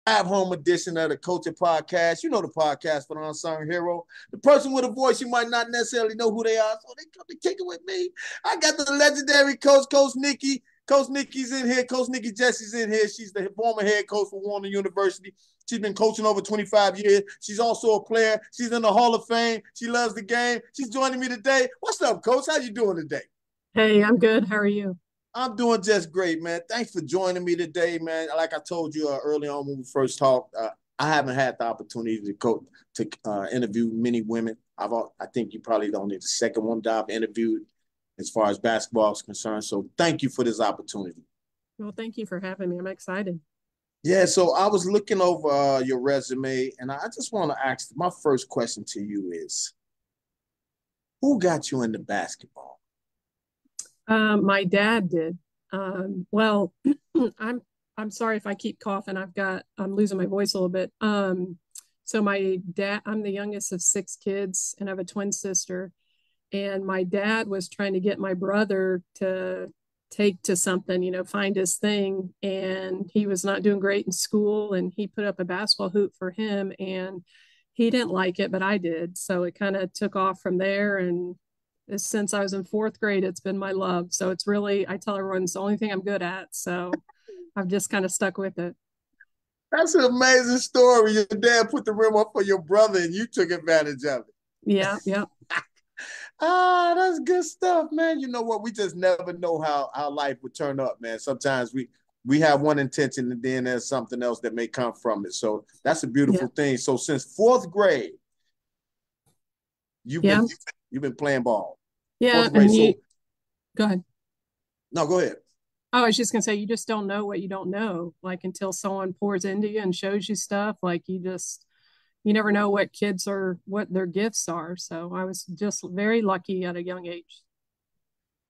live home edition of the Culture Podcast. You know the podcast for the Unsung Hero. The person with a voice you might not necessarily know who they are, so they come to kick it with me. I got the legendary Coach Nikki. Coach Nikki's in here. Coach Nikki Jessee's in here. She's the former head coach for Warner University. She's been coaching over 25 years. She's also a player. She's in the Hall of Fame. She loves the game. She's joining me today. What's up, Coach? How you doing today? Hey, I'm good. How are you? I'm doing just great, man. Thanks for joining me today, man. Like I told you early on when we first talked, I haven't had the opportunity to interview many women. I think you probably the only the second one that I've interviewed as far as basketball is concerned. So thank you for this opportunity. Well, thank you for having me. I'm excited. Yeah, so I was looking over your resume, and I just want to ask. My first question to you is, who got you into basketball? My dad did. Well, I'm I'm sorry if I keep coughing. I'm losing my voice a little bit. So my dad, I'm the youngest of six kids, and I have a twin sister. And my dad was trying to get my brother to take to something, find his thing. And he was not doing great in school. And he put up a basketball hoop for him. And he didn't like it, but I did. So it kind of took off from there. And since I was in fourth grade, it's been my love. So it's really, I tell everyone it's the only thing I'm good at. So I've just kind of stuck with it. That's an amazing story. Your dad put the rim up for your brother, and you took advantage of it. Yeah. Yeah. Ah, that's good stuff, man. You know what? We just never know how life would turn up, man. Sometimes we have one intention, and then there's something else that may come from it. So that's a Yeah. beautiful thing. So since fourth grade, you've Yeah. been you've been playing ball. Yeah. Fourth grade. And you So go ahead. no, go ahead. Oh, I was just gonna say you just don't know what you don't know. Like until someone pours into you and shows you stuff, like you never know what their gifts are. So I was just very lucky at a young age.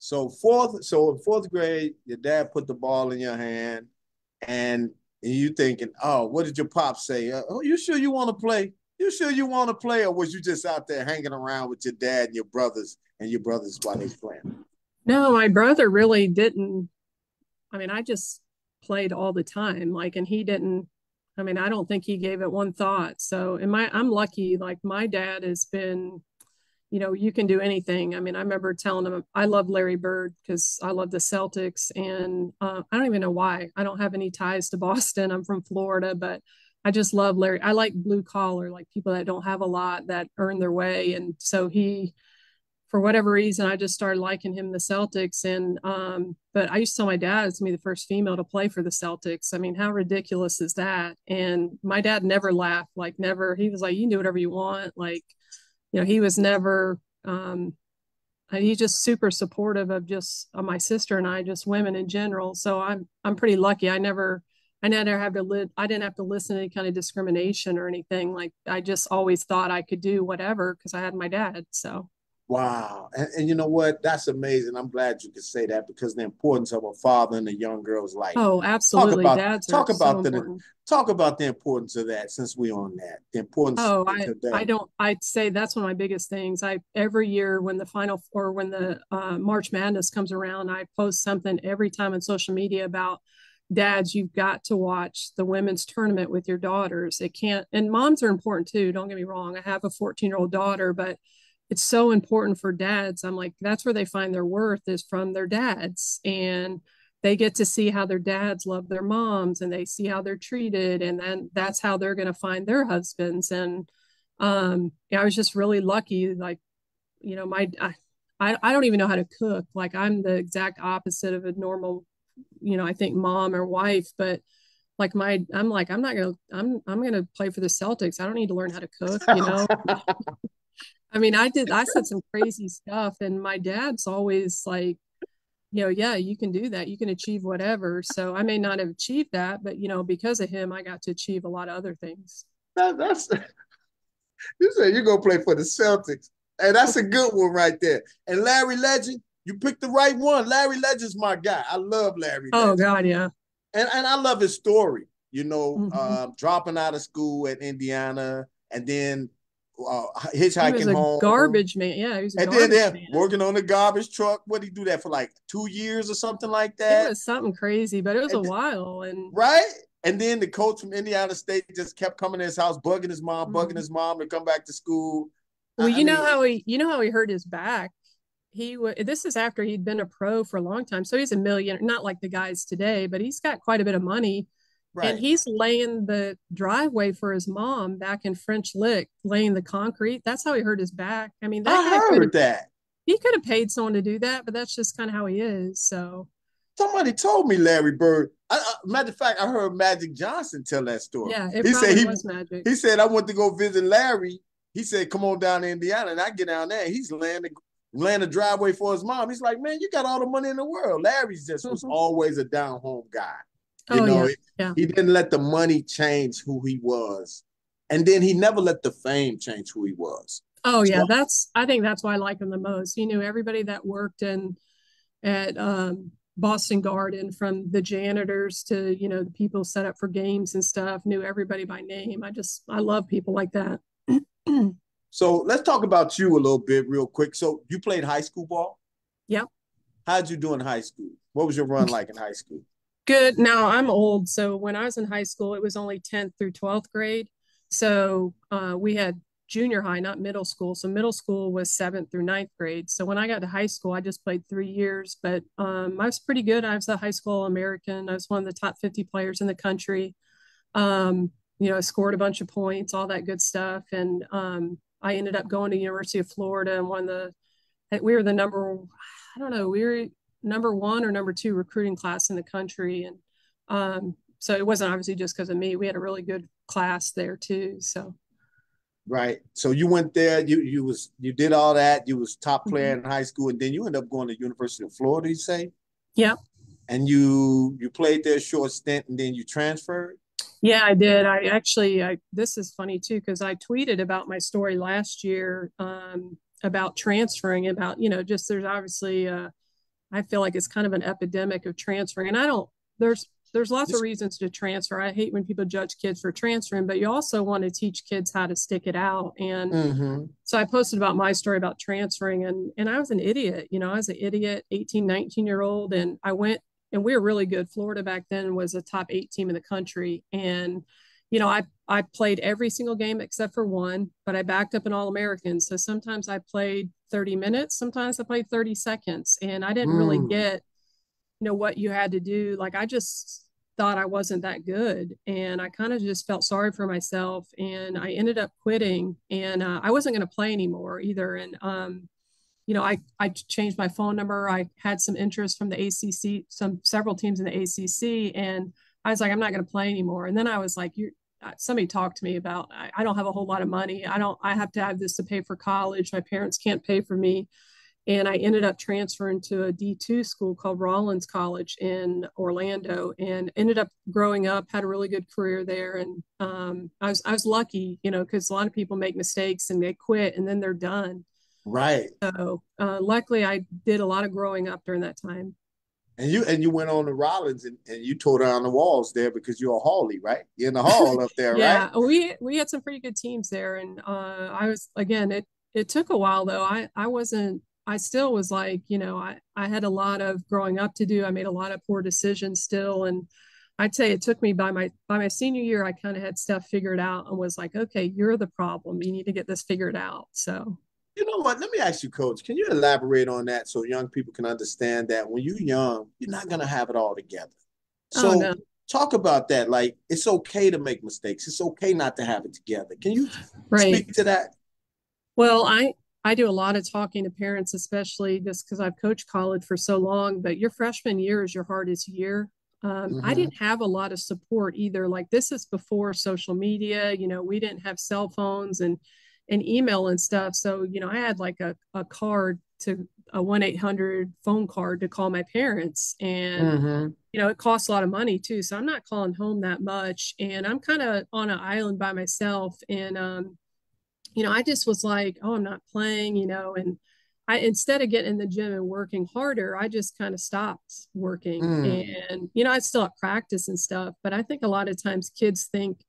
So in fourth grade, your dad put the ball in your hand, and you thinking, oh, what did your pop say? Oh, you sure you want to play? You sure you want to play, or was you just out there hanging around with your dad and your brothers while they was playing? No, my brother really didn't. I mean, I just played all the time. Like, and he didn't. I mean, I don't think he gave it one thought. So, I'm lucky. Like, my dad has been, you can do anything. I mean, I remember telling him I love Larry Bird because I love the Celtics, and I don't even know why. I don't have any ties to Boston. I'm from Florida, but I just love Larry. I like blue collar, like people that don't have a lot that earn their way, and so for whatever reason, I just started liking him, the Celtics. And, but I used to tell my dad it's me the first female to play for the Celtics. I mean, how ridiculous is that? And my dad never laughed, like, never. He was like, you can do whatever you want. Like, he was never, he's just super supportive of just my sister and I, just women in general. So I'm pretty lucky. I never have to I didn't have to listen to any kind of discrimination or anything. Like, I just always thought I could do whatever because I had my dad. So. Wow. And you know what? That's amazing. I'm glad you could say that because the importance of a father in a young girl's life. Oh, Talk absolutely. about Dads are talk so about the important. talk about the importance of that since we're on that. The importance Oh, of that. I don't, I'd say that's one of my biggest things. Every year when the final or when the March Madness comes around, I post something every time on social media about dads, you've got to watch the women's tournament with your daughters. It can't, and moms are important too. Don't get me wrong. I have a 14-year-old daughter, but it's so important for dads. I'm like, that's where they find their worth is from their dads. And they get to see how their dads love their moms and they see how they're treated. And then that's how they're going to find their husbands. And yeah, I was just really lucky. Like, my, I don't even know how to cook. Like I'm the exact opposite of a normal, I think mom or wife, but like I'm not going to, I'm going to play for the Celtics. I don't need to learn how to cook. I mean, I said some crazy stuff, and my dad's always like, yeah, you can do that. You can achieve whatever. So I may not have achieved that, but, because of him, I got to achieve a lot of other things. That's you said you're gonna play for the Celtics. And that's a good one right there. And Larry Legend, you picked the right one. Larry Legend's my guy. I love Larry Oh, Legend. God, yeah. And I love his story, Hmm. dropping out of school at Indiana and then He was hitchhiking a home. garbage man. Yeah, he was a And then garbage they're man. working on the garbage truck. What did he do that for like 2 years or something like It that? was something crazy, but it was a And while. And right? And then the coach from Indiana State just kept coming to his house, bugging his mom to come back to school. Well, you know how he hurt his back. This is after he'd been a pro for a long time, so he's a millionaire, not like the guys today, but he's got quite a bit of money. And right. he's laying the driveway for his mom back in French Lick, laying the concrete. That's how he hurt his back. I mean, that guy I heard that. he could have paid someone to do that, but that's just kind of how he is. So Somebody told me Larry Bird. Matter of fact, I heard Magic Johnson tell that story. yeah, it He said probably was Magic. he said I went to go visit Larry. He said, "Come on down to Indiana," and I get down there. And he's laying the driveway for his mom. He's like, "Man, you got all the money in the world." Larry's just was always a down home guy. You know, yeah. He didn't let the money change who he was, and then he never let the fame change who he was. Oh yeah, I think that's why I like him the most. He knew everybody that worked at Boston Garden, from the janitors to the people set up for games and stuff. Knew everybody by name. I love people like that. So let's talk about you a little bit real quick. So you played high school ball? Yep. How'd you do in high school? What was your run like in high school? Good. Now I'm old, so when I was in high school, it was only 10th through 12th grade. So we had junior high, not middle school. So middle school was 7th through 9th grade. So when I got to high school, I just played 3 years, but I was pretty good. I was a high school American. I was one of the top 50 players in the country. I scored a bunch of points, all that good stuff. And I ended up going to University of Florida and we were the we were number 1 or number 2 recruiting class in the country. And so it wasn't obviously just because of me. We had a really good class there too. So. Right. So you went there, you did all that, you was top player in high school, and then you ended up going to University of Florida, you say? Yeah. And you played there a short stint and then you transferred? Yeah, I did. This is funny too, because I tweeted about my story last year about transferring, about, just there's obviously, I feel like it's kind of an epidemic of transferring. And there's lots of reasons to transfer. I hate when people judge kids for transferring, but you also want to teach kids how to stick it out. And so I posted about my story about transferring, and I was an idiot. I was an idiot, 18, 19-year-old. And I went, and we were really good. Florida back then was a top 8 team in the country. And, I played every single game except for one, but I backed up an All-American. So sometimes I played 30 minutes, sometimes I played 30 seconds, and I didn't really get what you had to do. Like, I just thought I wasn't that good, and I kind of just felt sorry for myself, and I ended up quitting, and I wasn't going to play anymore either. And I changed my phone number. I had some interest from the ACC, several teams in the ACC, and I was like, I'm not going to play anymore. And then I was like, somebody talked to me about, I don't have a whole lot of money. I have to have this to pay for college. My parents can't pay for me. And I ended up transferring to a D2 school called Rollins College in Orlando, and ended up growing up, had a really good career there. And I was lucky, because a lot of people make mistakes and they quit and then they're done. Right. So luckily I did a lot of growing up during that time. And you went on to Rollins and you tore down the walls there because you're a Hawley, right? You're in the hall up there, yeah, right? Yeah, we had some pretty good teams there. And I was, again, it took a while though. I still was like, I had a lot of growing up to do. I made a lot of poor decisions still. And I'd say it took me by my senior year, I kind of had stuff figured out and was like, okay, you're the problem. You need to get this figured out. So. You know what? Let me ask you, Coach, can you elaborate on that so young people can understand that when you're young, you're not going to have it all together. So no. Talk about that. Like, it's okay to make mistakes. It's okay not to have it together. Can you speak to that? Well, I do a lot of talking to parents, especially just because I've coached college for so long, but your freshman year is your hardest year. I didn't have a lot of support either. Like, this is before social media, we didn't have cell phones and email and stuff. So, I had like a card, to a 1-800 phone card to call my parents. And, it costs a lot of money too. So I'm not calling home that much. And I'm kind of on an island by myself. And, I just was like, oh, I'm not playing, and instead of getting in the gym and working harder, I just kind of stopped working. And, I still have practice and stuff, but I think a lot of times kids think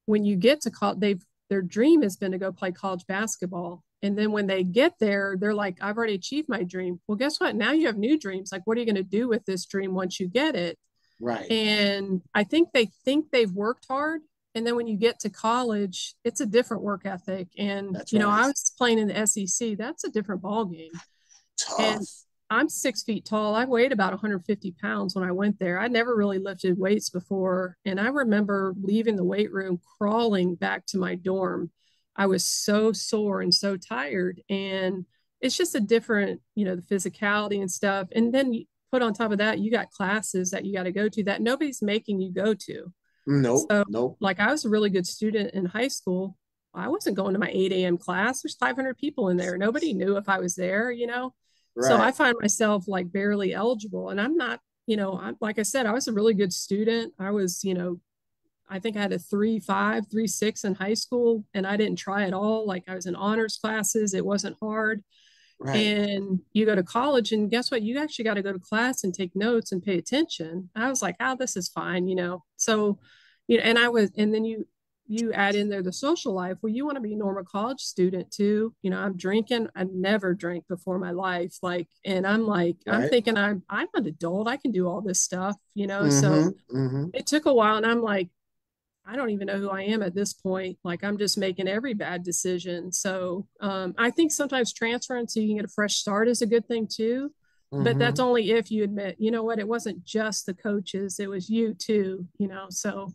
when you get to college, their dream has been to go play college basketball. And then when they get there, they're like, I've already achieved my dream. Well, guess what? Now you have new dreams. Like, what are you going to do with this dream once you get it? Right. And I think they've worked hard. And then when you get to college, it's a different work ethic. And, That's right. I was playing in the SEC. That's a different ball game. And Tough. I'm 6 feet tall. I weighed about 150 pounds when I went there. I never really lifted weights before. And I remember leaving the weight room, crawling back to my dorm. I was so sore and so tired. And it's just a different, the physicality and stuff. And then you put on top of that, you got classes that you got to go to that nobody's making you go to. Nope. So, Nope. like, I was a really good student in high school. I wasn't going to my 8 a.m. class. There's 500 people in there. Nobody knew if I was there. So I Right. find myself like barely eligible. And I'm not, like I said, I was a really good student. I was, I think I had a 3.5, 3.6 in high school, and I didn't try at all. Like, I was in honors classes. It wasn't hard. Right. And you go to college, and guess what? You actually got to go to class and take notes and pay attention. I was like, oh, this is fine. So, and then you add in there the social life. Well, you want to be a normal college student too. I'm drinking. I never drank before my life. Like, and I'm like, I'm Right. thinking I'm an adult. I can do all this stuff. So Mm-hmm. Mm-hmm. it took a while, and I'm like, I don't even know who I am at this point. Like, I'm just making every bad decision. So I think sometimes transferring so you can get a fresh start is a good thing too. But that's Mm-hmm. only if you admit, you know what, it wasn't just the coaches, it was you too. So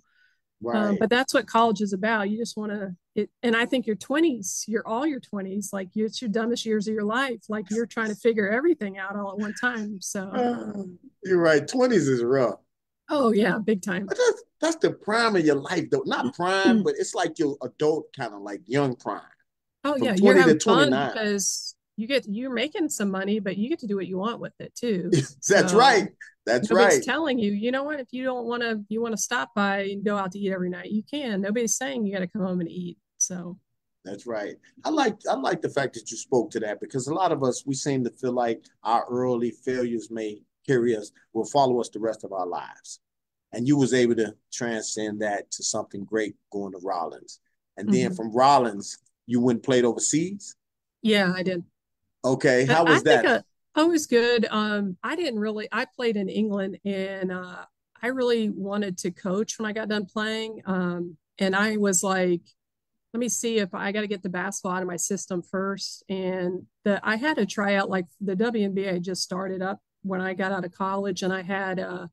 Right. but that's what college is about. You just want to it, and I think your 20s, you're all your 20s, like it's your dumbest years of your life. Like, you're trying to figure everything out all at one time. So Uh, you're right. 20s is rough. oh yeah, big time. But that's the prime of your life, though. Not prime, but it's like your adult kind of like young prime Oh from yeah, you're 20 to having fun 29. because you're making some money, but you get to do what you want with it too. That's right. So That's nobody's right. telling you, you know what, if you don't want to, you want to stop by and go out to eat every night, you can. Nobody's saying you got to come home and eat. So That's right. I like the fact that you spoke to that because a lot of us we seem to feel like our early failures may carry us will follow us the rest of our lives. And you was able to transcend that to something great going to Rollins. And then mhm. from Rollins, you went and played overseas. Yeah, I did. Okay, But how I was think that? I was good. I didn't really. I played in England, and I really wanted to coach when I got done playing. And I was like, let me see if I got to get the basketball out of my system first. And I had a tryout, like the WNBA just started up when I got out of college, and I had a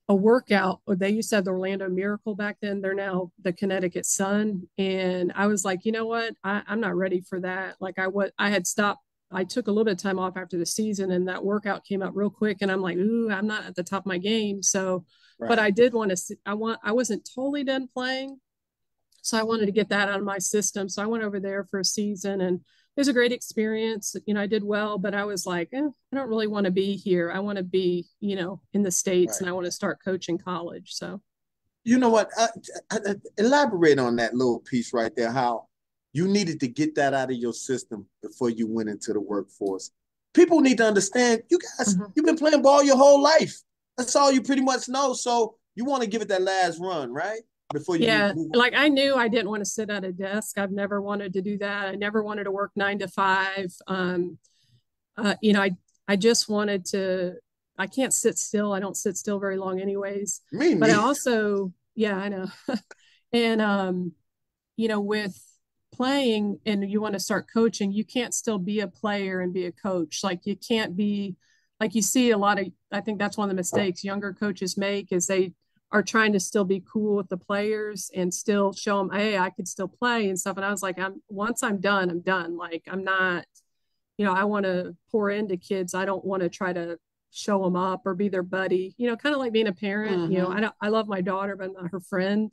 workout. They used to have the Orlando Miracle back then. They're now the Connecticut Sun. And I was like, you know what? I'm not ready for that. Like, I had stopped. I took a little bit of time off after the season, and that workout came up real quick. And I'm like, ooh, I'm not at the top of my game. So, but Right. I did want to. I wasn't totally done playing, so I wanted to get that out of my system. So I went over there for a season, and it was a great experience. I did well, but I was like, I don't really want to be here. I want to be, in the States, Right. and I want to start coaching college. So You know what? Elaborate on that little piece right there. How you needed to get that out of your system before you went into the workforce. People need to understand. You guys, mhm. you've been playing ball your whole life. That's all you pretty much know. So you want to give it that last run, right? Before you Yeah, move on. like I knew I didn't want to sit at a desk. I've never wanted to do that. I never wanted to work 9 to 5. Uh, you know, I I just wanted to. I can't sit still. I don't sit still very long, anyways. Me But I neither. also, yeah, I know. And with playing and you want to start coaching, you can't still be a player and be a coach. Like, you can't be like, you see a lot of, I think that's one of the mistakes younger coaches make, is they are trying to still be cool with the players and still show them, hey, I could still play and stuff. And I was like, once I'm done, I'm done. Like, I'm not, I want to pour into kids. I don't want to try to show them up or be their buddy, kind of like being a parent. Mm-hmm. I love my daughter, but I'm not her friend.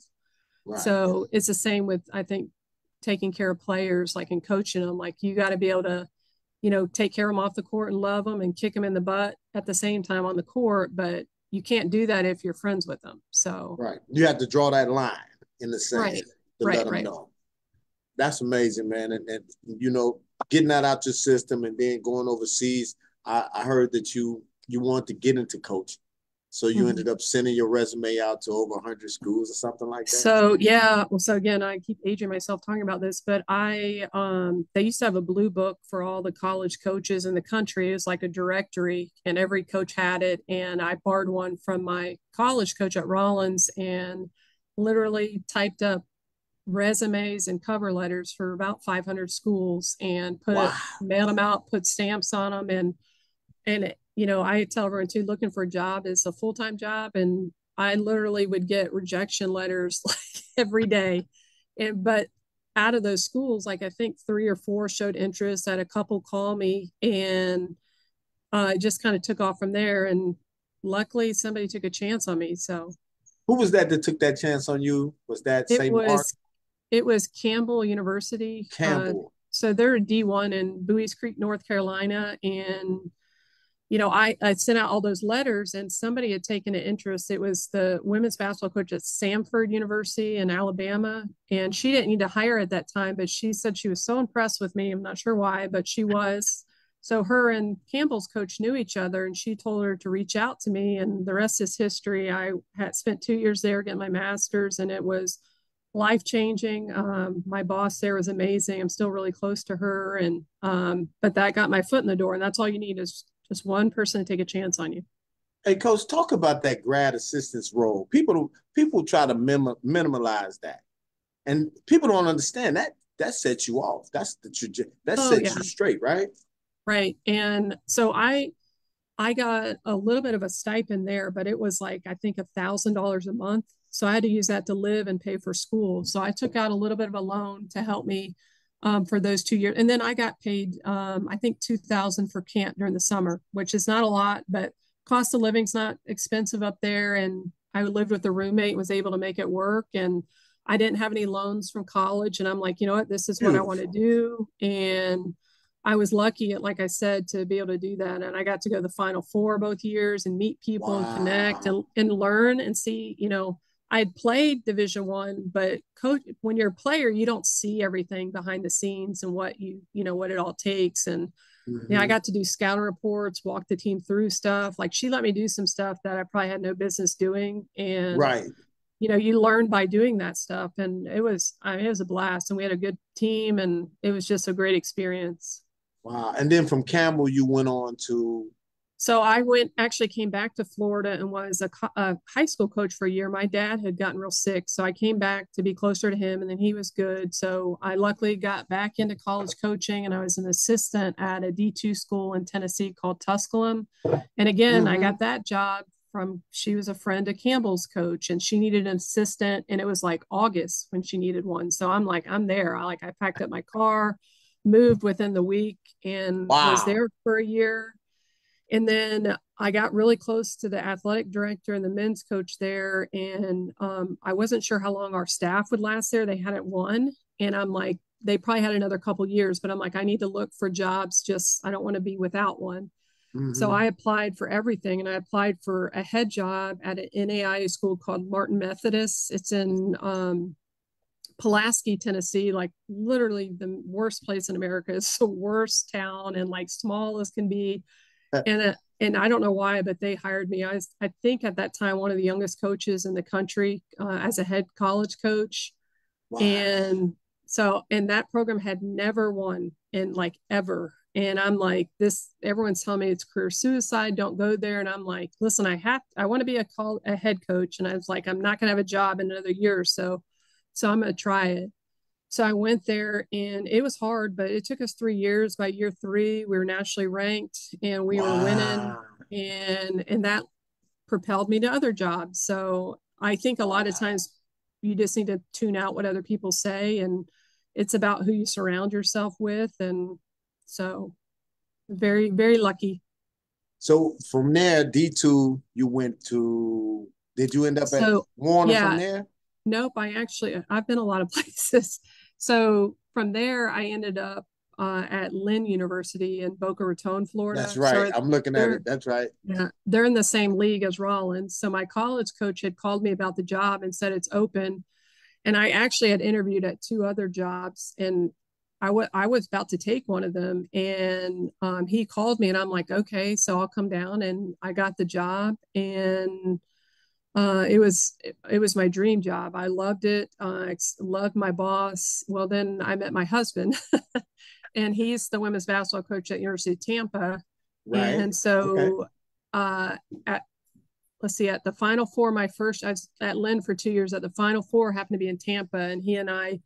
Right. So it's the same with, I think, taking care of players, like, and coaching them. Like, you got to be able to, take care of them off the court and love them and kick them in the butt at the same time on the court. But you can't do that if you're friends with them. So, Right. You have to draw that line in the sand right, to let right, them right. know. That's amazing, man. And getting that out your system and then going overseas. I heard that you want to get into coaching. So you Mhm. ended up sending your resume out to over 100 schools or something like that? So yeah, well, so again, I keep aging myself talking about this, but they used to have a blue book for all the college coaches in the country. It was like a directory, and every coach had it. And I borrowed one from my college coach at Rollins, and literally typed up resumes and cover letters for about 500 schools, and Wow. mailed them out, put stamps on them, and I tell everyone too, looking for a job is a full-time job, and I literally would get rejection letters like every day. But out of those schools, like I think 3 or 4 showed interest. I had a couple call me, and it just kind of took off from there, and luckily somebody took a chance on me. So Who was that took that chance on you? Was that it St. Mark? was it was Campbell University. Campbell? So they're a D1 in Buies Creek, North Carolina. And I sent out all those letters, and somebody had taken an interest. It was the women's basketball coach at Samford University in Alabama. And she didn't need to hire at that time, but she said she was so impressed with me. I'm not sure why, but she was. So her and Campbell's coach knew each other, and she told her to reach out to me. And the rest is history. I had spent 2 years there getting my master's, and it was life changing. My boss there was amazing. I'm still really close to her, and but that got my foot in the door, and that's all you need is just one person to take a chance on you. Hey, Coach, talk about that grad assistance role. People try to minimalize that, and people don't understand that. That sets you off. That Oh sets yeah, you straight, right? right. And so I got a little bit of a stipend there, but it was like I think $1,000 a month. So I had to use that to live and pay for school. So I took out a little bit of a loan to help me for those 2 years, and then I got paid I think 2,000 for camp during the summer, which is not a lot, but cost of living's not expensive up there, and I lived with a roommate, was able to make it work, and I didn't have any loans from college, and I'm like, you know what, this is what I want to Beautiful. do, and I was lucky, like I said, to be able to do that. And I got to go to the Final Four both years and meet people and connect Wow. and learn and see. I had played Division 1, but coach, when you're a player, you don't see everything behind the scenes and what it all takes. And I Mm-hmm. got to do scouting reports, walk the team through stuff. Like she let me do some stuff that I probably had no business doing. And Right. you learn by doing that stuff. And it was a blast. And we had a good team, and it was just a great experience. Wow. And then from Campbell, you went on to. So actually came back to Florida and was a high school coach for a year. My dad had gotten real sick, so I came back to be closer to him, and then he was good. So I luckily got back into college coaching, and I was an assistant at a D2 school in Tennessee called Tusculum. And again, I Mm-hmm. got that job she was a friend of Campbell's coach, and she needed an assistant, and it was like August when she needed one. So I'm like, I'm there. I packed up my car, moved within the week, and was Wow. there for a year. And then I got really close to the athletic director and the men's coach there. And I wasn't sure how long our staff would last there. They hadn't won. And I'm like, they probably had another couple years, but I'm like, I need to look for jobs. I don't want to be without one. So Mm-hmm. I applied for everything, and I applied for a head job at an NAIA school called Martin Methodist. It's in Pulaski, Tennessee, like literally the worst place in America. It's the worst town and like small as can be. And I don't know why, but they hired me. I think at that time one of the youngest coaches in the country as a head college coach, Wow. and that program had never won in like ever. And I'm like, this. Everyone's telling me it's career suicide. Don't go there. And I'm like, listen, I want to be a head coach. And I was like, I'm not gonna have a job in another year or so, so I'm gonna try it. So I went there, and it was hard, but it took us 3 years. By year 3, we were nationally ranked, and we were winning, Wow. and that propelled me to other jobs. So I think a lot of Wow. times you just need to tune out what other people say, and it's about who you surround yourself with. And so very, very lucky. So from there, D2, you went to, did you end up at So Warner from yeah, there? nope. I've been a lot of places. So from there, I ended up at Lynn University in Boca Raton, That's Florida. right. I'm looking at They're it. That's right. yeah, they're in the same league as Rollins. So my college coach had called me about the job and said it's open. And I actually had interviewed at 2 other jobs, and I was about to take one of them, and he called me, and I'm like, okay, so I'll come down, and I got the job, and it was my dream job. I loved it. I loved my boss. Well, then I met my husband, and he's the women's basketball coach at University of Tampa, Right. and Okay. so at let's see, at the Final Four, I was at Lynn for 2 years. At the Final Four, happened to be in Tampa, and he and I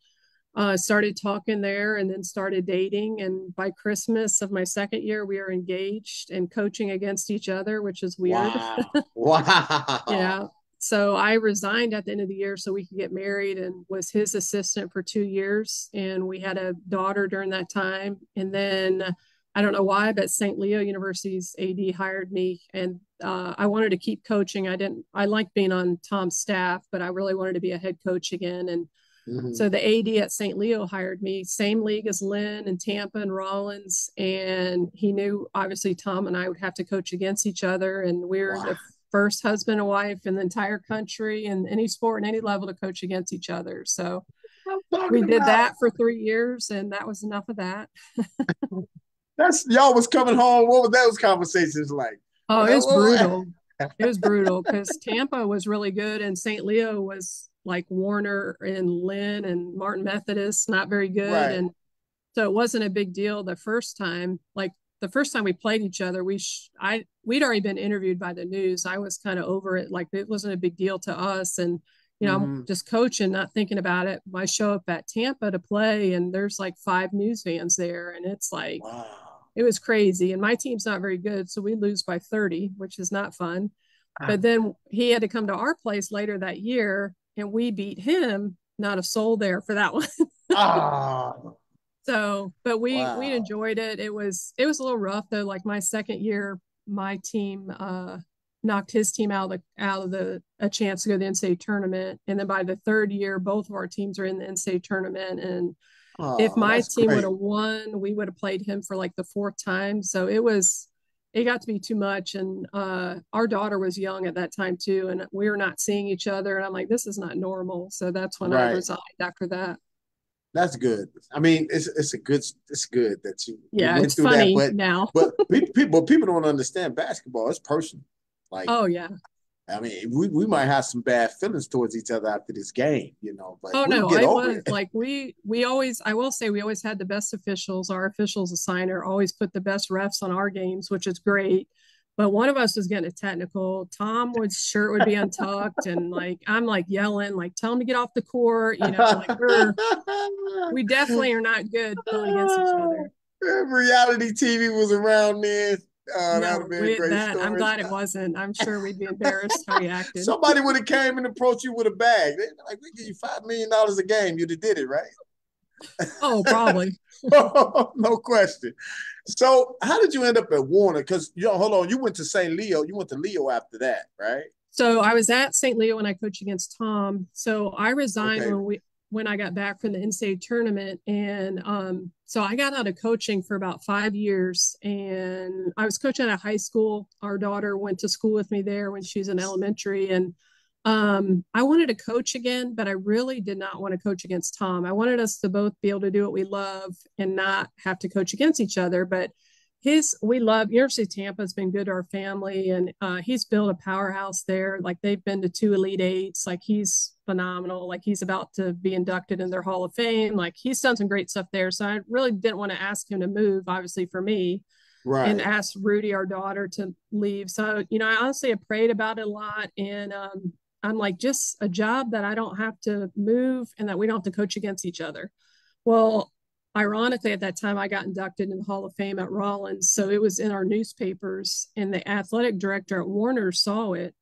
started talking there, and then started dating. And by Christmas of my second year, we were engaged and coaching against each other, which is weird. Wow. Wow. Yeah. So I resigned at the end of the year so we could get married, and was his assistant for 2 years. And we had a daughter during that time. And then I don't know why, but St. Leo University's AD hired me, and I wanted to keep coaching. I liked being on Tom's staff, but I really wanted to be a head coach again. And Mm-hmm. so the AD at St. Leo hired me, same league as Lynn and Tampa and Rollins. And he knew obviously Tom and I would have to coach against each other. And we're Wow. the first husband and wife in the entire country in any sport and any level to coach against each other. So I'm we talking did about. that for 3 years, and that was enough of that. That's y'all was coming home. What was those conversations like? Oh, it was Well, brutal. It was brutal because Tampa was really good, and St. Leo was like Warner and Lynn and Martin Methodist, not very good. right. And so it wasn't a big deal the first time. Like the first time we played each other, we'd already been interviewed by the news. I was kind of over it. Like it wasn't a big deal to us. And, I'm Mm-hmm. just coaching, not thinking about it. I show up at Tampa to play, and there's like 5 news vans there. And it's like, Wow. it was crazy. And my team's not very good. So we lose by 30, which is not fun. Ah. But then he had to come to our place later that year, and we beat him. Not a soul there for that one. Oh, So, but we wow. enjoyed it. It was a little rough though. Like my second year, my team knocked his team out of the a chance to go to the NCAA tournament, and then by the third year, both of our teams are in the NCAA tournament. And if Oh, my that's team would great. have won, we would have played him for like the fourth time. So it got to be too much. And our daughter was young at that time too, and we were not seeing each other. And I'm like, this is not normal. So that's when I Right. resigned after that. That's good. I mean, it's good that you Yeah, went it's through that, funny now. but people don't understand basketball. It's personal. Like, Oh yeah. I mean, we might have some bad feelings towards each other after this game, but Oh we'll no, get I over was it. like we always I will say we always had the best officials. Our officials assigner always put the best refs on our games, which is great. But one of us was getting a technical. Tom would shirt would be untucked, and like I'm like yelling, like tell him to get off the court. Like we definitely are not good going against each other. If reality TV was around then, that would have No, been a great that I'm story. glad it wasn't. I'm sure we'd be embarrassed how we acted. Somebody would have came and approached you with a bag. They'd be like, we give you $5 million a game. You'd have did it, right? Oh, probably. No question. So, how did you end up at Warner? Because hold on, you went to St. Leo. You went to Leo after that, right? So I was at St. Leo when I coached against Tom. So I resigned Okay. when I got back from the NCAA tournament, and so I got out of coaching for about 5 years, and I was coaching at a high school. Our daughter went to school with me there when she was in elementary, and I wanted to coach again, but I really did not want to coach against Tom. I wanted us to both be able to do what we love and not have to coach against each other. But we love University of Tampa has been good to our family, and he's built a powerhouse there. Like they've been to 2 Elite 8s. Like he's phenomenal. Like he's about to be inducted in their Hall of Fame. Like he's done some great stuff there. So I really didn't want to ask him to move, obviously for me, and Right. ask Rudy, our daughter, to leave. So I honestly have prayed about it a lot, and I'm like, just a job that I don't have to move and that we don't have to coach against each other. Well, ironically, at that time, I got inducted in the Hall of Fame at Rollins. So it was in our newspapers, and the athletic director at Warner saw it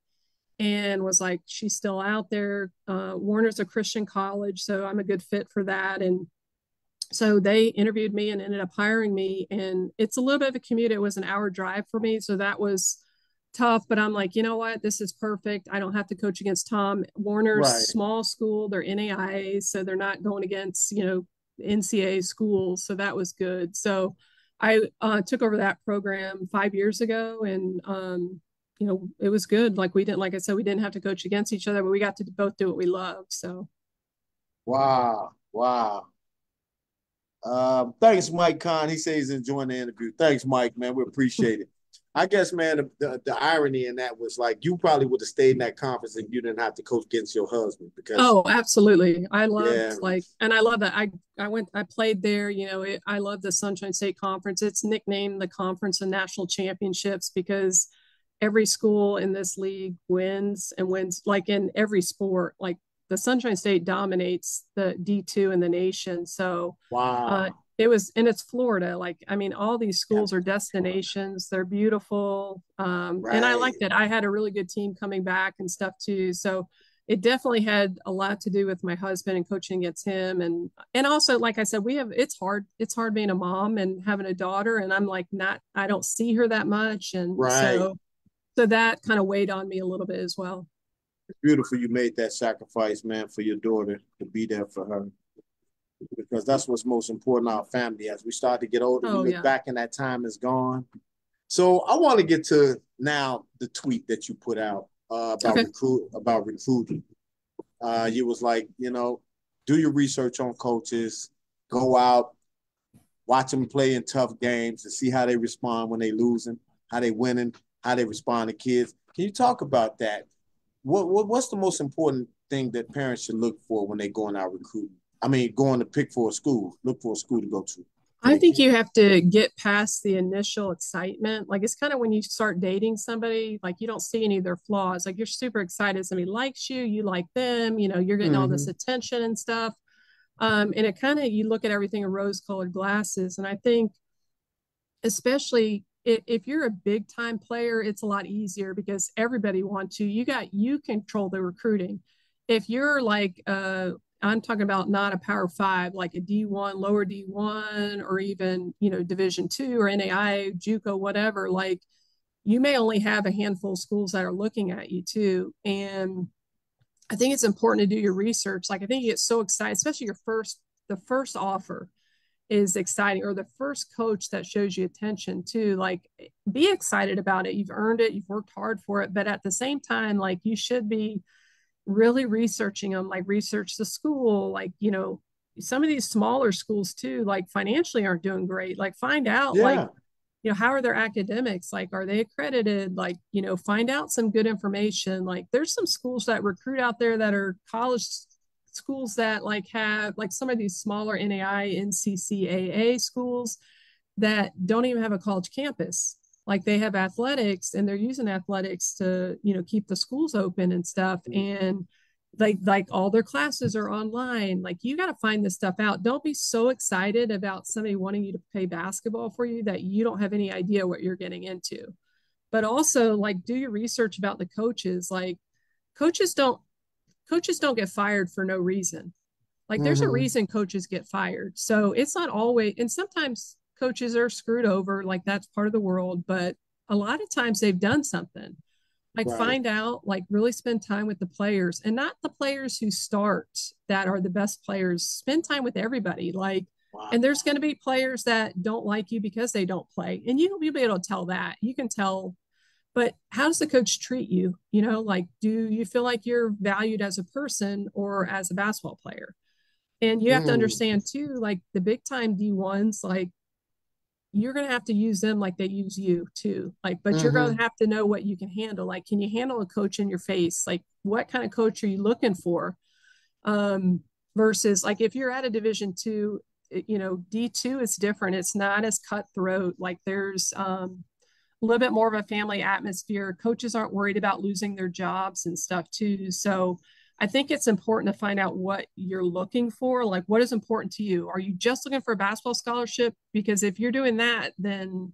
and was like, she's still out there. Warner's a Christian college, so I'm a good fit for that. And so they interviewed me and ended up hiring me. And it's a little bit of a commute. It was an hour drive for me. So that was tough, but I'm like, you know what? This is perfect. I don't have to coach against Tom. Warner's Right. small school, they're NAIA, so they're not going against, NCAA schools. So that was good. So I took over that program 5 years ago, and it was good. Like like I said, we didn't have to coach against each other, but we got to both do what we love. So Wow. Wow. Thanks, Mike Kahn. He says he's enjoying the interview. Thanks, Mike, man. We appreciate it. I guess, man, the irony in that was like you probably would have stayed in that conference if you didn't have to coach against your husband because Oh, absolutely. I loved yeah, and I love that. I played there, I love the Sunshine State Conference. It's nicknamed the Conference of National Championships because every school in this league wins and wins like in every sport. Like the Sunshine State dominates the D2 in the nation. So wow, and it's Florida. Like, I mean, all these schools are destinations. They're beautiful. And I right. liked it. I had a really good team coming back and stuff too. So it definitely had a lot to do with my husband and coaching against him. And also, like I said, it's hard being a mom and having a daughter. And I'm like, I don't see her that much. And Right. so that kind of weighed on me a little bit as well. It's beautiful you made that sacrifice, man, for your daughter to be there for her. Because that's what's most important in our family. As we start to get older, we Oh, look yeah. back and that time is gone. So I want to get to now the tweet that you put out Okay. about recruiting. You was like, do your research on coaches, go out, watch them play in tough games and see how they respond when they losing, how they winning, how they respond to kids. Can you talk about that? What's the most important thing that parents should look for when they going out recruiting? I mean, going to pick for a school, look for a school to go to. I think you have to get past the initial excitement. Like it's kind of when you start dating somebody, like you don't see any of their flaws. Like you're super excited somebody likes you, you like them, you're getting all this attention and stuff. And it kind of you look at everything in rose-colored glasses. And I think especially if you're a big time player, it's a lot easier because everybody wants you control the recruiting. If you're like I'm talking about not a power five, like a D1, lower D1, or even, Division 2 or NAI, JUCO, whatever, like you may only have a handful of schools that are looking at you too. And I think it's important to do your research. Like I think you get so excited, especially the first offer is exciting, or the first coach that shows you attention too. Like be excited about it. You've earned it, you've worked hard for it. But at the same time, like you should be really researching them, like research the school, like, some of these smaller schools too, like financially aren't doing great. Like find out, like, Yeah. how are their academics? Like, are they accredited? Like, find out some good information. Like there's some schools that recruit out there that are college schools that like have like some of these smaller NAI, NCCAA schools that don't even have a college campus. Like they have athletics and they're using athletics to, keep the schools open and stuff. And like all their classes are online. Like you got to find this stuff out. Don't be so excited about somebody wanting you to play basketball for you that you don't have any idea what you're getting into. But also like do your research about the coaches. Like coaches don't coaches don't get fired for no reason. Like there's a reason coaches get fired. So it's not always, and sometimes coaches are screwed over, like that's part of the world, but a lot of times they've done something. Like Right. find out, like really spend time with the players and not the players who start that are the best players. Spend time with everybody. Like, Wow. and there's going to be players that don't like you because they don't play. And you'll be able to tell that. You can tell, but how does the coach treat you? Like, do you feel like you're valued as a person or as a basketball player? And you have to understand too, like the big time D1s, like you're going to have to use them like they use you too. Like, but you're going to have to know what you can handle. Like, can you handle a coach in your face? Like, what kind of coach are you looking for? Versus like if you're at a Division 2, D2 is different. It's not as cutthroat. Like there's a little bit more of a family atmosphere. Coaches aren't worried about losing their jobs and stuff too. So I think it's important to find out what you're looking for. Like what is important to you? Are you just looking for a basketball scholarship? Because if you're doing that, then,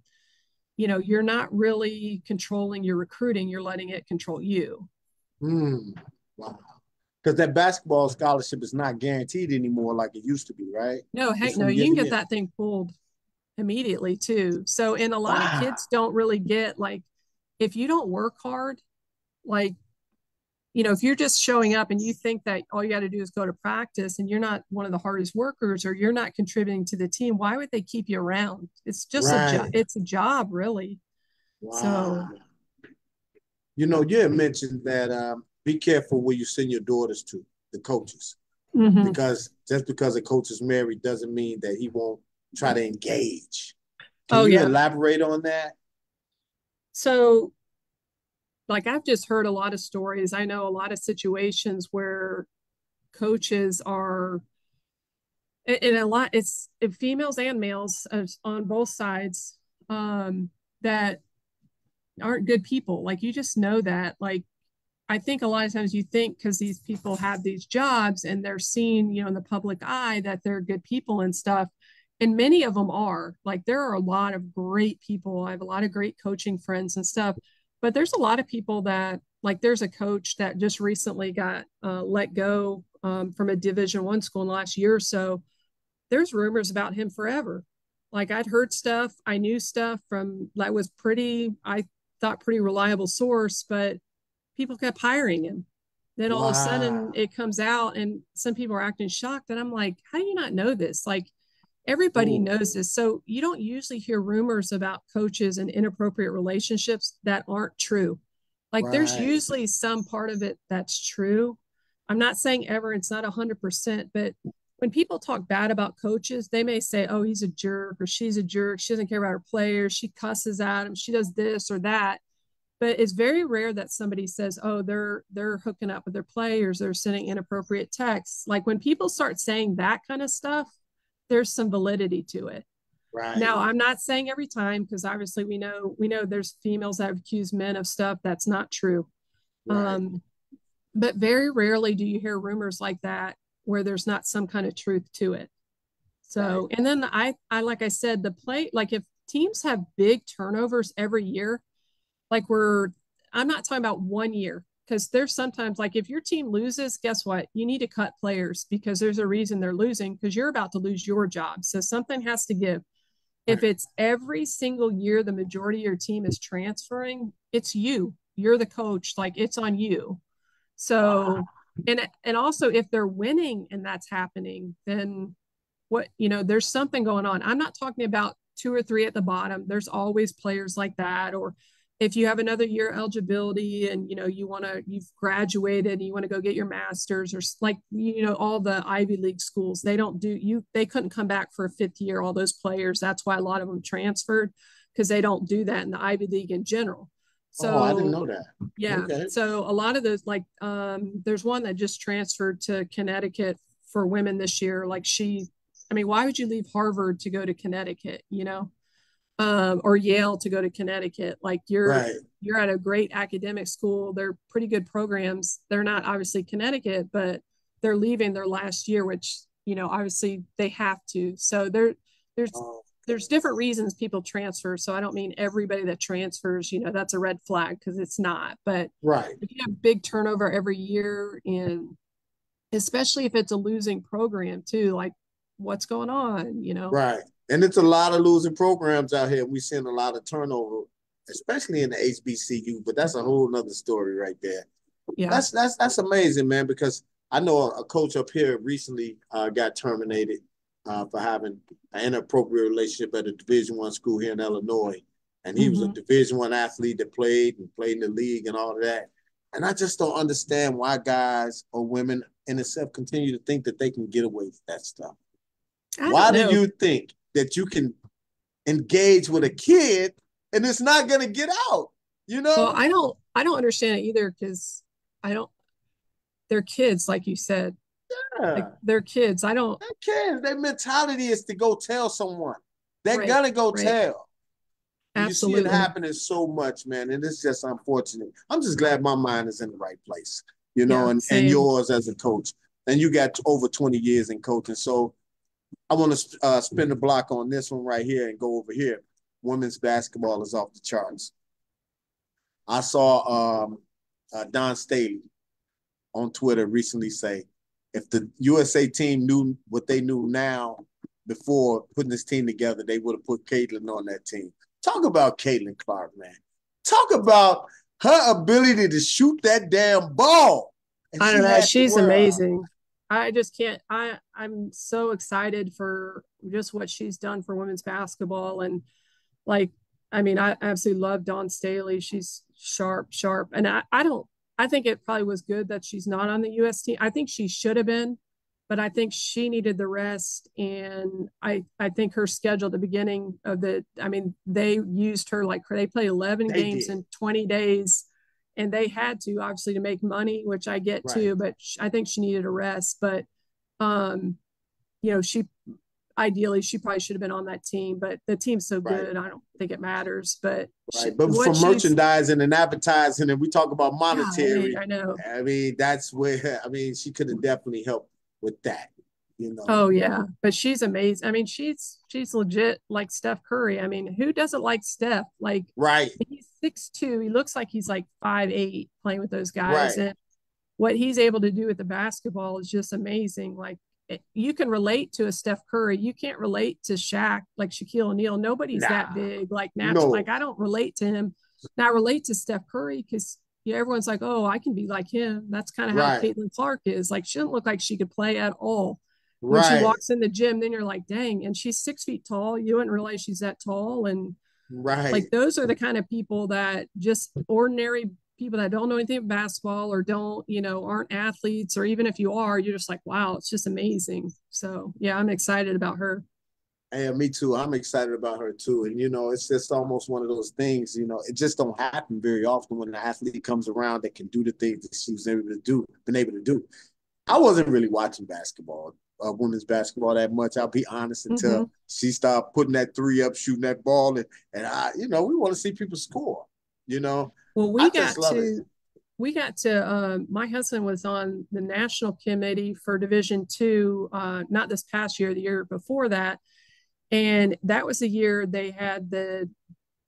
you're not really controlling your recruiting. You're letting it control you. Wow. Because that basketball scholarship is not guaranteed anymore like it used to be, right? No, It's heck no, from you year can to get year. that thing pulled immediately too. So, and a lot of Wow. kids don't really get like, if you don't work hard, like, if you're just showing up and you think that all you got to do is go to practice and you're not one of the hardest workers or you're not contributing to the team, why would they keep you around? It's just a job. Right. It's a job, really. So, Wow. You had mentioned that be careful where you send your daughters to, the coaches. Mm-hmm. because just because a coach is married doesn't mean that he won't try to engage. Can Oh, you yeah. elaborate on that? So, like, I've just heard a lot of stories. I know a lot of situations where coaches are, and a lot, it's females and males on both sides, that aren't good people. Like, you just know that. Like, I think a lot of times you think because these people have these jobs and they're seen, in the public eye that they're good people and stuff. And many of them are. Like, there are a lot of great people. I have a lot of great coaching friends and stuff. But there's a lot of people that, like, there's a coach that just recently got let go from a Division I school in the last year or so. There's rumors about him forever. Like, I'd heard stuff, I knew stuff from that was I thought pretty reliable source, but people kept hiring him. Then all of a sudden Wow. it comes out and some people are acting shocked. And I'm like, how do you not know this? Like, everybody Ooh, knows this. So you don't usually hear rumors about coaches and inappropriate relationships that aren't true. Like, there's right. usually some part of it that's true. I'm not saying ever, it's not 100%, but when people talk bad about coaches, they may say, oh, he's a jerk or she's a jerk. She doesn't care about her players. She cusses at him. She does this or that. But it's very rare that somebody says, oh, they're hooking up with their players, they're sending inappropriate texts. Like, when people start saying that kind of stuff, there's some validity to it. Right. Now, I'm not saying every time, because obviously we know there's females that have accused men of stuff that's not true. Right. um, but very rarely do you hear rumors like that where there's not some kind of truth to it. Right. So, and then I like I said, like, if teams have big turnovers every year, like, I'm not talking about 1 year, because there's sometimes, like, if your team loses, guess what? You need to cut players because there's a reason they're losing, because you're about to lose your job. So something has to give. If Right. it's every single year the majority of your team is transferring, it's you. You're the coach. Like, it's on you. Wow. So, and also, if they're winning and that's happening, then there's something going on. I'm not talking about two or three at the bottom. There's always players like that. Or if you have another year eligibility and you've graduated and you want to go get your master's, or like, all the Ivy League schools, they couldn't come back for a fifth year, all those players. That's why a lot of them transferred, because they don't do that in the Ivy League in general. Oh, I didn't So know that. yeah. Okay. So a lot of those, like, there's one that just transferred to Connecticut for women this year. Like, I mean, why would you leave Harvard to go to Connecticut, or Yale to go to Connecticut? Like, Right. you're at a great academic school. They're pretty good programs. They're not obviously Connecticut, but they're leaving their last year, which, obviously they have to. So there's Oh, there's different reasons people transfer. So I don't mean everybody that transfers, that's a red flag, because it's not. But right. if you have big turnover every year, and especially if it's a losing program too, like, what's going on? Right. And it's a lot of losing programs out here. We're seeing a lot of turnover, especially in the HBCU, but that's a whole nother story right there. Yeah. That's amazing, man, because I know a coach up here recently got terminated for having an inappropriate relationship at a Division I school here in Illinois. And he was a Mm-hmm. Division I athlete that played in the league and all of that. And I just don't understand why guys or women in itself continue to think that they can get away with that stuff. I Why don't do know. you think that you can engage with a kid and it's not going to get out? You Well, know? I don't understand it either, because I don't they're kids, like you said. Like, Yeah. they're kids. I don't. Their kids, their mentality is to go tell someone. They're Right. gonna go Right. tell. And you see it Absolutely. happening so much, man. And it's just unfortunate. I'm just glad my mind is in the right place, Yeah. and Same. yours as a coach. And you got over 20 years in coaching. So I want to spin the block on this one right here and go over here. Women's basketball is off the charts. I saw Don Staley on Twitter recently say, if the USA team knew what they knew now before putting this team together, they would have put Caitlin on that team. Talk about Caitlin Clark, man. Talk about her ability to shoot that damn ball. And I don't she know. had to She's wear amazing. I just can't. I'm so excited for just what she's done for women's basketball. And, like, I mean, I absolutely love Dawn Staley. She's sharp, sharp. And I don't. I think it probably was good that she's not on the US team. I think she should have been. but I think she needed the rest. And I think her schedule at the beginning of they used her like they played 11 They games did. in 20 days. And they had to obviously to make money, which I get Right. too, but I think she needed a rest. But, she ideally she probably should have been on that team, but the team's so Right. good, I don't think it matters. But Right. But for merchandising and advertising, and we talk about monetary, I know. I mean, that's where, I mean, she could have definitely helped with that, you know. Oh yeah, but she's amazing. I mean, she's legit like Steph Curry. I mean, who doesn't like Steph? Like, right. He's 6'2". He looks like he's like 5'8" playing with those guys, Right. and what he's able to do with the basketball is just amazing. Like, you can relate to a Steph Curry. You can't relate to Shaq, like Shaquille O'Neal. Nobody's that big, like natural. No. Like, I don't relate to him. Now I relate to Steph Curry because everyone's like, oh, I can be like him. That's kind of how Right. Caitlin Clark is. Like, she doesn't look like she could play at all. When she Right. walks in the gym, then you're like, dang, and she's 6 feet tall. You wouldn't realize she's that tall. And right. like, those are the kind of people that just ordinary people that don't know anything about basketball or don't, aren't athletes, or even if you are, you're just like, wow, it's just amazing. So yeah, I'm excited about her. Yeah, me too. I'm excited about her too. And it's just almost one of those things, it just don't happen very often when an athlete comes around that can do the things that she was been able to do. I wasn't really watching basketball, women's basketball that much. I'll be honest, until she started putting that three up, shooting that ball, and I, we want to see people score. Well, I just love it. My husband was on the national committee for Division II, not this past year, the year before that, and that was the year they had the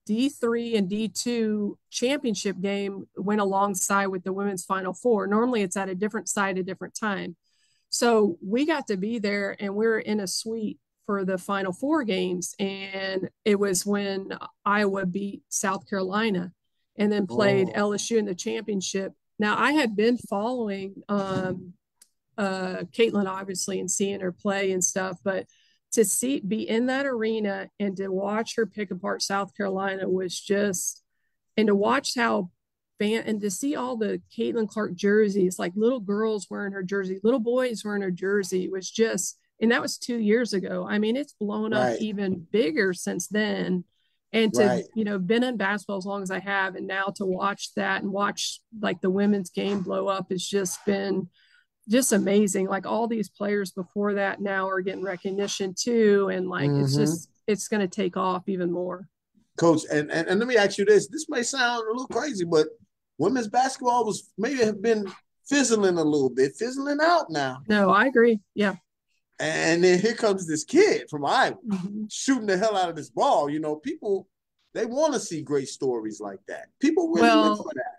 D3 and D2 championship game went alongside with the women's Final Four. Normally it's at a different site, a different time. So we got to be there, and we were in a suite for the Final Four games. And it was when Iowa beat South Carolina and then played LSU in the championship. Now, I had been following Caitlin, obviously, and seeing her play and stuff, but to be in that arena and to watch her pick apart South Carolina was just, and to watch and to see all the Caitlin Clark jerseys, like little girls wearing her jersey, little boys wearing her jersey, was just, and that was 2 years ago. I mean, it's blown up even bigger since then. And to, been in basketball as long as I have, and now to watch that and watch like the women's game blow up has just been just amazing. Like, all these players before that now are getting recognition too. And like, it's going to take off even more. Coach, and let me ask you this. This may sound a little crazy, but women's basketball was maybe have been fizzling a little bit, fizzling out now. No, I agree. Yeah. And then here comes this kid from Iowa shooting the hell out of this ball. People, they want to see great stories like that. People really look for that.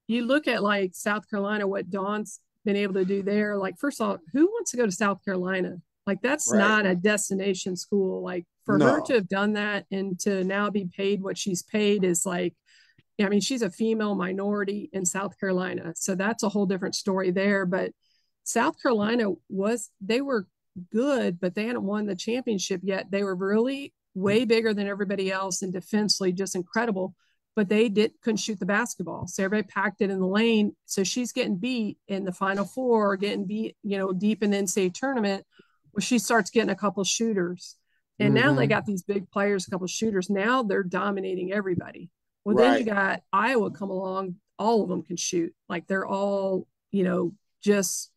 You look at like South Carolina, what Dawn's been able to do there. Like, first of all, who wants to go to South Carolina? Like, that's not a destination school. Like, for her to have done that and to now be paid what she's paid is like, I mean, she's a female minority in South Carolina. So that's a whole different story there. But South Carolina they were good, but they hadn't won the championship yet. They were really way bigger than everybody else and defensively just incredible, but they couldn't shoot the basketball. So everybody packed it in the lane. So she's getting beat in the Final Four, getting beat, deep in the NCAA tournament, where she starts getting a couple shooters. And now they got these big players, a couple shooters. Now they're dominating everybody. Well, then you got Iowa come along. All of them can shoot. Like, they're all, just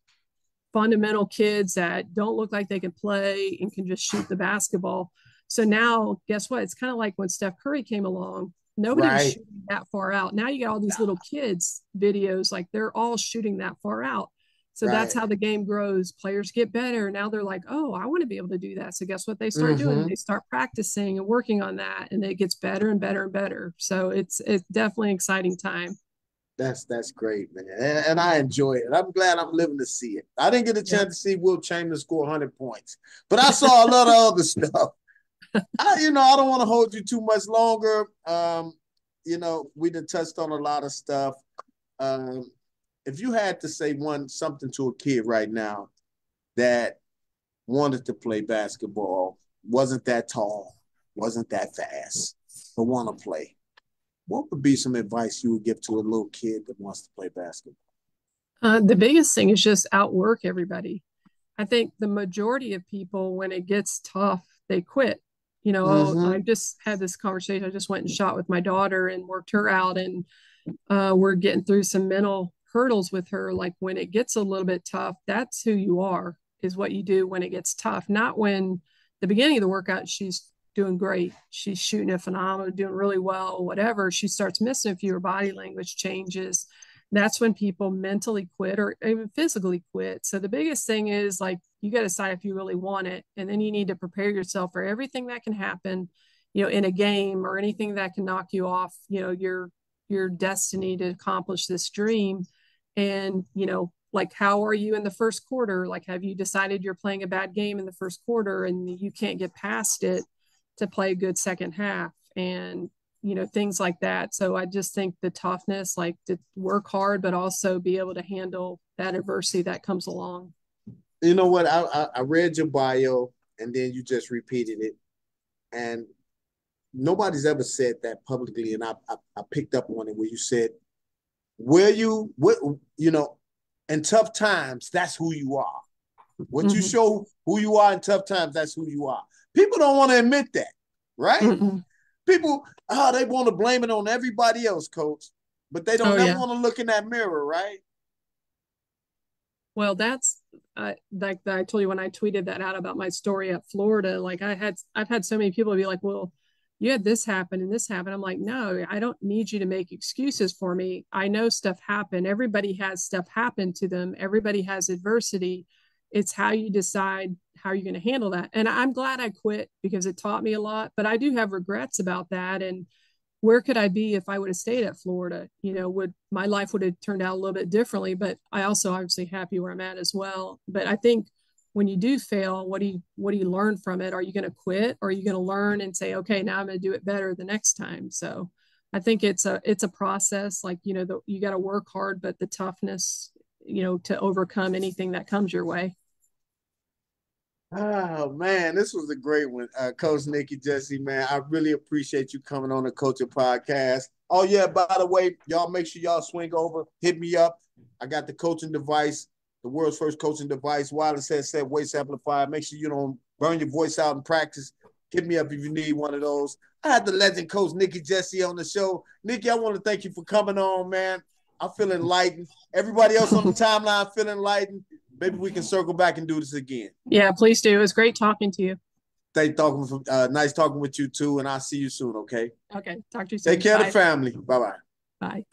fundamental kids that don't look like they can play and can just shoot the basketball. So now, guess what? It's kind of like when Steph Curry came along. Nobody was shooting that far out. Now you got all these little kids videos, like they're all shooting that far out. So that's how the game grows. Players get better. Now they're like, oh, I want to be able to do that. So guess what they start doing? They start practicing and working on that, and it gets better and better and better. So it's definitely an exciting time. That's great, man. And I enjoy it. I'm glad I'm living to see it. I didn't get a chance to see Will Chamberlain score 100 points, but I saw a lot of other stuff. I don't want to hold you too much longer. We done touched on a lot of stuff. If you had to say something to a kid right now that wanted to play basketball, wasn't that tall, wasn't that fast, but want to play, what would be some advice you would give to a little kid that wants to play basketball? The biggest thing is just outwork everybody. I think the majority of people, when it gets tough, they quit. I Mm-hmm. just had this conversation. I just went and shot with my daughter and worked her out, and we're getting through some mental hurdles with her. Like when it gets a little bit tough, that's who you are, is what you do when it gets tough, not when the beginning of the workout, she's doing great. She's shooting a phenomenal, doing really well, whatever. She starts missing a few, her body language changes. That's when people mentally quit or even physically quit. So the biggest thing is like you got to decide if you really want it. And then you need to prepare yourself for everything that can happen, in a game or anything that can knock you off, your destiny to accomplish this dream. And, like, how are you in the first quarter? Like, have you decided you're playing a bad game in the first quarter and you can't get past it to play a good second half? And, things like that. So I just think the toughness, like to work hard, but also be able to handle that adversity that comes along. You know what? I read your bio and then you just repeated it. And nobody's ever said that publicly. And I picked up on it where you said, in tough times, that's who you are. What you show who you are in tough times, that's who you are. People don't want to admit that, right? Mm-mm. People, they want to blame it on everybody else, coach, but they don't never want to look in that mirror, right? Well, that's like I told you when I tweeted that out about my story at Florida. Like I've had so many people be like, "Well, you had this happen and this happen." I'm like, "No, I don't need you to make excuses for me. I know stuff happened. Everybody has stuff happen to them. Everybody has adversity. It's how you decide how you're going to handle that." And I'm glad I quit because it taught me a lot. But I do have regrets about that. And where could I be if I would have stayed at Florida? Would my life would have turned out a little bit differently, but I also obviously happy where I'm at as well. But I think when you do fail, what do you learn from it? Are you going to quit or are you going to learn and say, okay, now I'm going to do it better the next time? So I think it's a process. Like, you got to work hard, but the toughness, to overcome anything that comes your way. Oh man, this was a great one, Coach Nikki Jessee. Man, I really appreciate you coming on the Coaching Podcast. Oh yeah, by the way, y'all make sure y'all swing over, hit me up. I got the coaching device, the world's first coaching device, wireless headset, voice amplifier. Make sure you don't burn your voice out in practice. Hit me up if you need one of those. I had the legend coach Nikki Jessee on the show. Nikki, I want to thank you for coming on, man. I feel enlightened. Everybody else on the timeline feel enlightened. Maybe we can circle back and do this again. Yeah, please do. It was great talking to you. Nice talking with you too, and I'll see you soon, okay? Okay, talk to you soon. Take care of the family. Bye-bye. Bye.